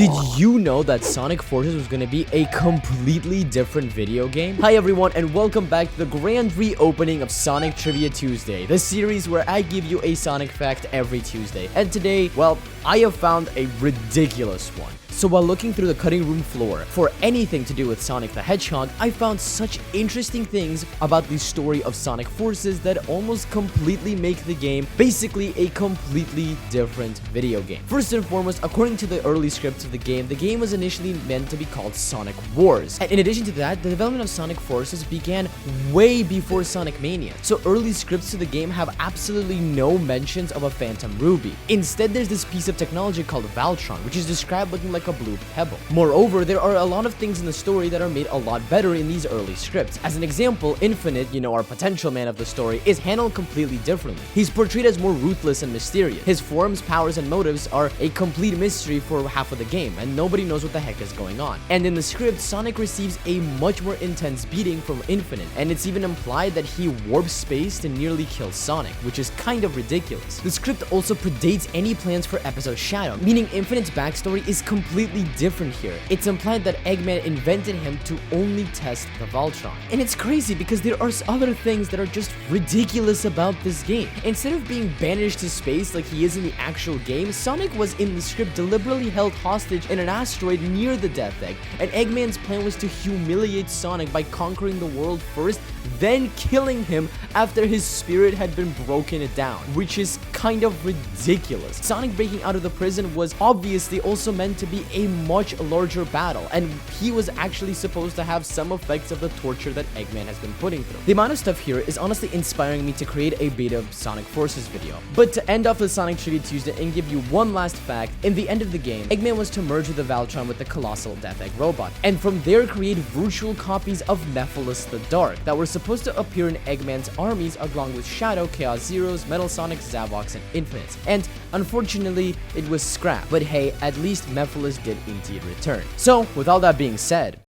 Did you know that Sonic Forces was going to be a completely different video game? Hi everyone, and welcome back to the grand reopening of Sonic Trivia Tuesday, the series where I give you a Sonic fact every Tuesday. And today, well, I have found a ridiculous one. So while looking through the cutting room floor for anything to do with Sonic the Hedgehog, I found such interesting things about the story of Sonic Forces that almost completely make the game basically a completely different video game. First and foremost, according to the early scripts of the game was initially meant to be called Sonic Wars. And in addition to that, the development of Sonic Forces began way before Sonic Mania. So early scripts to the game have absolutely no mentions of a Phantom Ruby. Instead, there's this piece of technology called Valtron, which is described looking like a blue pebble. Moreover, there are a lot of things in the story that are made a lot better in these early scripts. As an example, Infinite, our potential man of the story, is handled completely differently. He's portrayed as more ruthless and mysterious. His forms, powers, and motives are a complete mystery for half of the game, and nobody knows what the heck is going on. And in the script, Sonic receives a much more intense beating from Infinite, and it's even implied that he warps space to nearly kill Sonic, which is kind of ridiculous. The script also predates any plans for Episode Shadow, meaning Infinite's backstory is completely different here. It's implied that Eggman invented him to only test the Voltron. And it's crazy because there are other things that are just ridiculous about this game. Instead of being banished to space like he is in the actual game, Sonic was in the script deliberately held hostage in an asteroid near the Death Egg, and Eggman's plan was to humiliate Sonic by conquering the world first, then killing him after his spirit had been broken down, which is kind of ridiculous. Sonic breaking out of the prison was obviously also meant to be a much larger battle, and he was actually supposed to have some effects of the torture that Eggman has been putting through. The amount of stuff here is honestly inspiring me to create a beta of Sonic Forces video. But to end off the Sonic Trivia Tuesday and give you one last fact, in the end of the game, Eggman was to merge with the Valtron with the colossal Death Egg robot, and from there create virtual copies of Nephilis the Dark that were supposed to appear in Eggman's armies along with Shadow, Chaos Zeros, Metal Sonic, Zavox, and Infinites. And unfortunately, it was scrapped. But hey, at least Nephilis did indeed return. So, with all that being said,